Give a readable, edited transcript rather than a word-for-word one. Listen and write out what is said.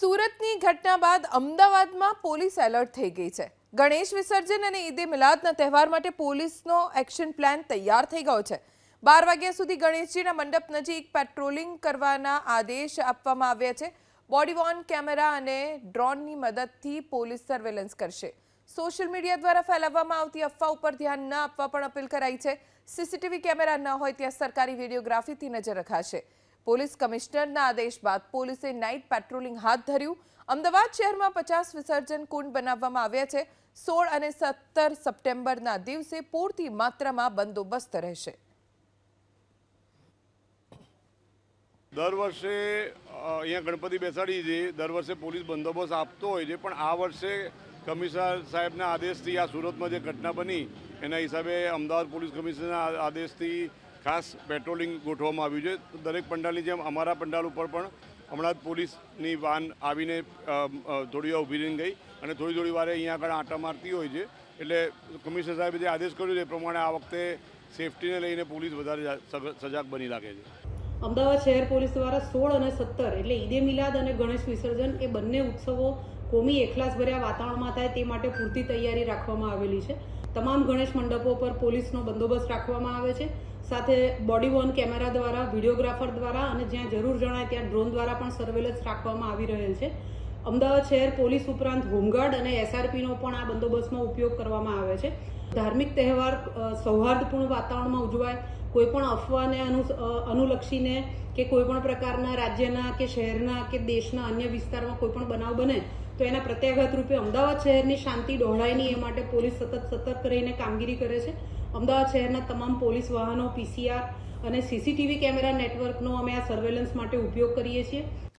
સુરતની ઘટના બાદ અમદાવાદમાં પોલીસ એલર્ટ થઈ ગઈ છે। ગણેશ વિસર્જન અને ઈદે મિલાદના તહેવાર માટે પોલીસનો એક્શન પ્લાન તૈયાર થઈ ગયો છે। 12 વાગ્યા સુધી ગણેશજીના મંડપ નજીક પેટ્રોલિંગ કરવાના આદેશ આપવામાં આવ્યા છે। બોડી વોર્ન કેમેરા અને ડ્રોનની મદદથી પોલીસ સર્વેલન્સ કરશે। સોશિયલ મીડિયા દ્વારા ફેલાવવામાં આવતી અફવા ઉપર ધ્યાન ન આપવા પણ અપીલ કરાઈ છે। સીસીટીવી કેમેરા ન હોય ત્યાં સરકારી વિડીયોગ્રાફીથી નજર રખાશે। પોલીસ કમિશનરના આદેશ બાદ પોલીસે નાઇટ પેટ્રોલિંગ હાથ ધર્યું। અમદાવાદ શહેરમાં 50 વિસર્જન કુંડ બનાવવામાં આવ્યા છે। 16 અને 17 સપ્ટેમ્બરના દિવસે પૂરતી માત્રામાં બંદોબસ્ત રહેશે। દર વર્ષે અહીંયા ગણપતિ બેસાડી છે, દર વર્ષે પોલીસ બંદોબસ્ત આપતો હોય છે, પણ આ વર્ષે કમિશનર સાહેબના આદેશથી આ સુરતમાં જે ઘટના બની એના હિસાબે અમદાવાદ પોલીસ કમિશનરના આદેશથી ખાસ પેટ્રોલિંગ ગોઠવવામાં આવ્યું છે। દરેક પંડાલની જેમ અમારા પંડાલ ઉપર પણ હમણાં જ પોલીસની વાન આવીને થોડી વાર ઊભી રહીને ગઈ અને થોડી વારે અહીંયા આગળ આંટા મારતી હોય છે। એટલે કમિશનર સાહેબે જે આદેશ કર્યો છે એ પ્રમાણે આ વખતે સેફટીને લઈને પોલીસ વધારે સજાગ બની લાગે છે। અમદાવાદ શહેર પોલીસ દ્વારા 16 અને 17 એટલે ઈદે મિલાદ અને ગણેશ વિસર્જન એ બંને ઉત્સવો કોમી એખલાસભર્યા વાતાવરણમાં થાય તે માટે પૂરતી તૈયારી રાખવામાં આવેલી છે। તમામ ગણેશ મંડપો પર પોલીસનો બંદોબસ્ત રાખવામાં આવે છે। સાથે બોડી વોર્ન કેમેરા દ્વારા, વિડીયોગ્રાફર દ્વારા અને જ્યાં જરૂર જણાય ત્યાં ડ્રોન દ્વારા પણ સર્વેલન્સ રાખવામાં આવી રહેલ છે। અમદાવાદ શહેર પોલીસ ઉપરાંત હોમગાર્ડ અને એસઆરપીનો પણ આ બંદોબસ્તમાં ઉપયોગ કરવામાં આવે છે। ધાર્મિક તહેવાર સૌહાર્દપૂર્ણ વાતાવરણમાં ઉજવાય, કોઈપણ અફવાને અનુલક્ષીને કે કોઈપણ પ્રકારના રાજ્યના કે શહેરના કે દેશના અન્ય વિસ્તારમાં કોઈપણ બનાવ બને તો એના પ્રત્યાઘાત રૂપે અમદાવાદ શહેરની શાંતિ ડહોળાય નહીં એ માટે પોલીસ સતત સતર્ક રહીને કામગીરી કરે છે। અમદાવાદ શહેરના તમામ પોલીસ વાહનો, પીસીઆર અને સીસીટીવી કેમેરા નેટવર્કનો અમે આ સર્વેલન્સ માટે ઉપયોગ કરીએ છીએ।